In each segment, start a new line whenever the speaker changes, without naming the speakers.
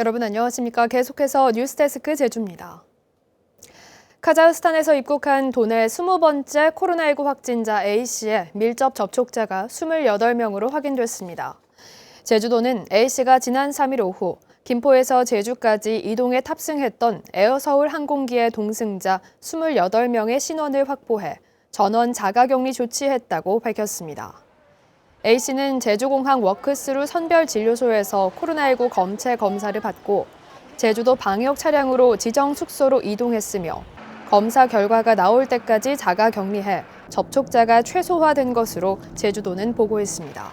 여러분 안녕하십니까? 계속해서 뉴스데스크 제주입니다. 카자흐스탄에서 입국한 도내 20번째 코로나19 확진자 A씨의 밀접 접촉자가 28명으로 확인됐습니다. 제주도는 A씨가 지난 3일 오후 김포에서 제주까지 이동에 탑승했던 에어서울 항공기의 동승자 28명의 신원을 확보해 전원 자가격리 조치했다고 밝혔습니다. A씨는 제주공항 워크스루 선별진료소에서 코로나19 검체 검사를 받고 제주도 방역 차량으로 지정 숙소로 이동했으며 검사 결과가 나올 때까지 자가격리해 접촉자가 최소화된 것으로 제주도는 보고했습니다.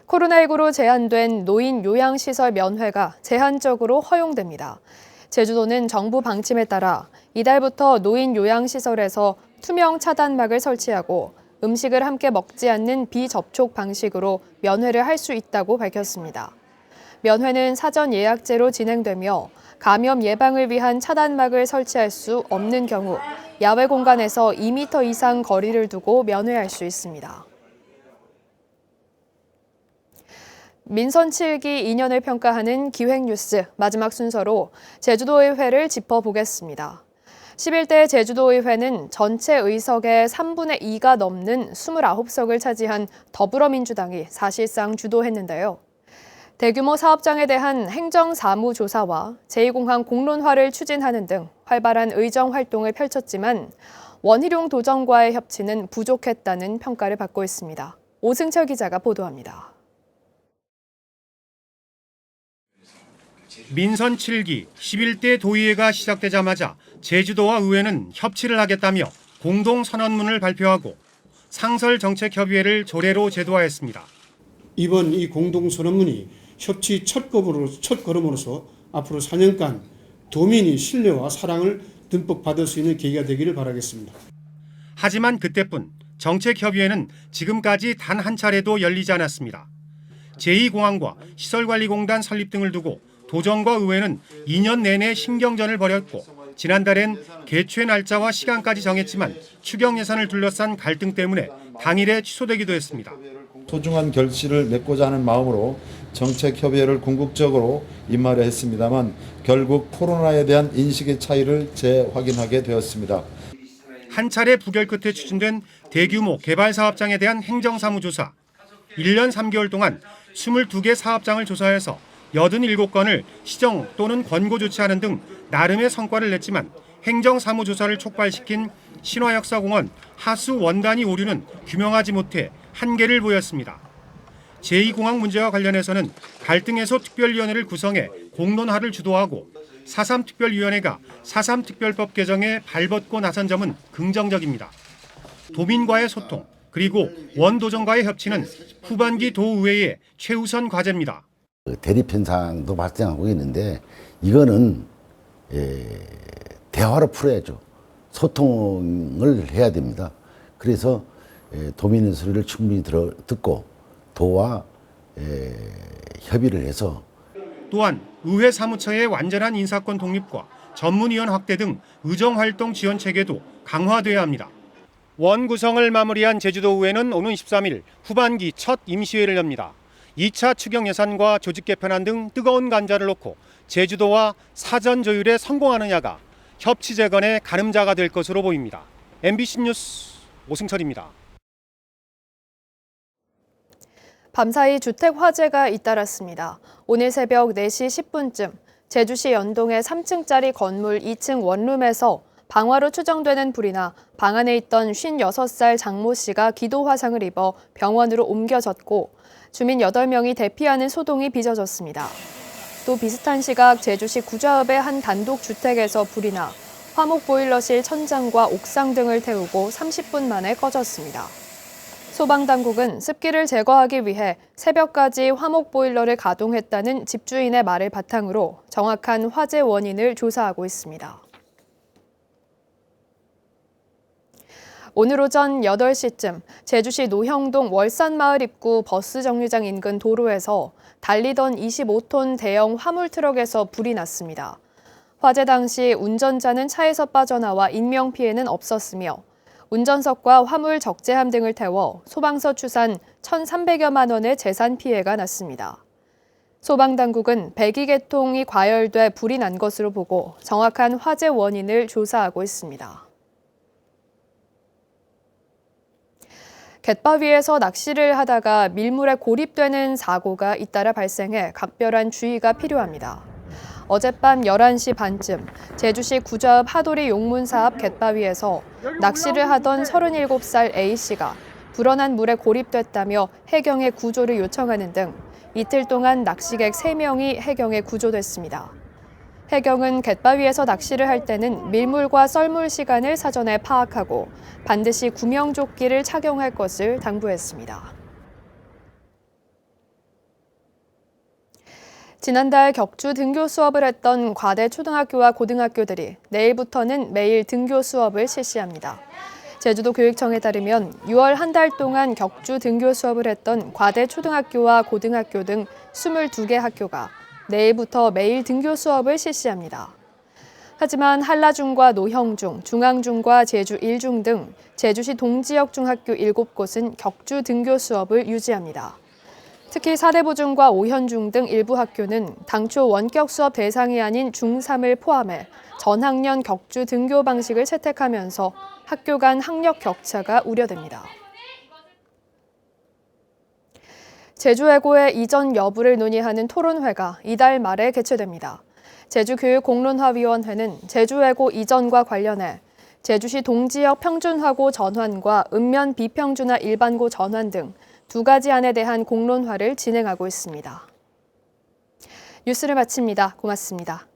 코로나19로 제한된 노인 요양시설 면회가 제한적으로 허용됩니다. 제주도는 정부 방침에 따라 이달부터 노인 요양시설에서 투명 차단막을 설치하고 음식을 함께 먹지 않는 비접촉 방식으로 면회를 할 수 있다고 밝혔습니다. 면회는 사전 예약제로 진행되며 감염 예방을 위한 차단막을 설치할 수 없는 경우 야외 공간에서 2m 이상 거리를 두고 면회할 수 있습니다. 민선 7기 2년을 평가하는 기획뉴스 마지막 순서로 제주도의회를 짚어보겠습니다. 11대 제주도의회는 전체 의석의 3분의 2가 넘는 29석을 차지한 더불어민주당이 사실상 주도했는데요. 대규모 사업장에 대한 행정사무조사와 제2공항 공론화를 추진하는 등 활발한 의정 활동을 펼쳤지만 원희룡 도정과의 협치는 부족했다는 평가를 받고 있습니다. 오승철 기자가 보도합니다.
민선 7기 11대 도의회가 시작되자마자 제주도와 의회는 협치를 하겠다며 공동선언문을 발표하고 상설정책협의회를 조례로 제도화했습니다.
이번 이 공동선언문이 협치 첫 걸음으로서 앞으로 4년간 도민이 신뢰와 사랑을 듬뿍 받을 수 있는 계기가 되기를 바라겠습니다.
하지만 그때뿐 정책협의회는 지금까지 단 한 차례도 열리지 않았습니다. 제2공항과 시설관리공단 설립 등을 두고 도정과 의회는 2년 내내 신경전을 벌였고 지난달엔 개최 날짜와 시간까지 정했지만 추경 예산을 둘러싼 갈등 때문에 당일에 취소되기도 했습니다.
소중한 결실을 맺고자 하는 마음으로 정책협의회를 궁극적으로 임하려 했습니다만 결국 코로나에 대한 인식의 차이를 재확인하게 되었습니다.
한 차례 부결 끝에 추진된 대규모 개발 사업장에 대한 행정사무조사. 1년 3개월 동안 22개 사업장을 조사해서 87건을 시정 또는 권고 조치하는 등 나름의 성과를 냈지만 행정사무조사를 촉발시킨 신화역사공원 하수 원단위 오류는 규명하지 못해 한계를 보였습니다. 제2공항 문제와 관련해서는 갈등 해소 특별위원회를 구성해 공론화를 주도하고 4.3 특별위원회가 4.3 특별법 개정에 발벗고 나선 점은 긍정적입니다. 도민과의 소통 그리고 원도정과의 협치는 후반기 도의회의 최우선 과제입니다.
대립 현상도 발생하고 있는데 이거는 대화로 풀어야죠. 소통을 해야 됩니다. 그래서 도민의 소리를 충분히 듣고 도와 협의를 해서
또한 의회 사무처의 완전한 인사권 독립과 전문위원 확대 등 의정활동 지원 체계도 강화돼야 합니다. 원 구성을 마무리한 제주도의회는 오는 13일 후반기 첫 임시회를 엽니다. 2차 추경 예산과 조직 개편안 등 뜨거운 관절을 놓고 제주도와 사전 조율에 성공하느냐가 협치 재건의 가늠자가 될 것으로 보입니다. MBC 뉴스 오승철입니다.
밤사이 주택 화재가 잇따랐습니다. 오늘 새벽 4시 10분쯤 제주시 연동의 3층짜리 건물 2층 원룸에서 방화로 추정되는 불이 나 방 안에 있던 56살 장모 씨가 기도 화상을 입어 병원으로 옮겨졌고 주민 8명이 대피하는 소동이 빚어졌습니다. 또 비슷한 시각 제주시 구좌읍의 한 단독 주택에서 불이 나 화목 보일러실 천장과 옥상 등을 태우고 30분 만에 꺼졌습니다. 소방당국은 습기를 제거하기 위해 새벽까지 화목 보일러를 가동했다는 집주인의 말을 바탕으로 정확한 화재 원인을 조사하고 있습니다. 오늘 오전 8시쯤 제주시 노형동 월산마을 입구 버스 정류장 인근 도로에서 달리던 25톤 대형 화물 트럭에서 불이 났습니다. 화재 당시 운전자는 차에서 빠져나와 인명피해는 없었으며 운전석과 화물 적재함 등을 태워 소방서 추산 1,300여만 원의 재산 피해가 났습니다. 소방당국은 배기계통이 과열돼 불이 난 것으로 보고 정확한 화재 원인을 조사하고 있습니다. 갯바위에서 낚시를 하다가 밀물에 고립되는 사고가 잇따라 발생해 각별한 주의가 필요합니다. 어젯밤 11시 반쯤 제주시 구좌읍 하도리 용문사 앞 갯바위에서 낚시를 하던 37살 A씨가 불어난 물에 고립됐다며 해경에 구조를 요청하는 등 이틀 동안 낚시객 3명이 해경에 구조됐습니다. 해경은 갯바위에서 낚시를 할 때는 밀물과 썰물 시간을 사전에 파악하고 반드시 구명조끼를 착용할 것을 당부했습니다. 지난달 격주 등교 수업을 했던 과대 초등학교와 고등학교들이 내일부터는 매일 등교 수업을 실시합니다. 제주도 교육청에 따르면 6월 한 달 동안 격주 등교 수업을 했던 과대 초등학교와 고등학교 등 22개 학교가 내일부터 매일 등교 수업을 실시합니다. 하지만 한라중과 노형중, 중앙중과 제주 1중 등 제주시 동지역 중학교 7곳은 격주 등교 수업을 유지합니다. 특히 사대부중과 오현중 등 일부 학교는 당초 원격 수업 대상이 아닌 중3을 포함해 전학년 격주 등교 방식을 채택하면서 학교 간 학력 격차가 우려됩니다. 제주외고의 이전 여부를 논의하는 토론회가 이달 말에 개최됩니다. 제주교육공론화위원회는 제주외고 이전과 관련해 제주시 동지역 평준화고 전환과 읍면 비평준화 일반고 전환 등 2가지 안에 대한 공론화를 진행하고 있습니다. 뉴스를 마칩니다. 고맙습니다.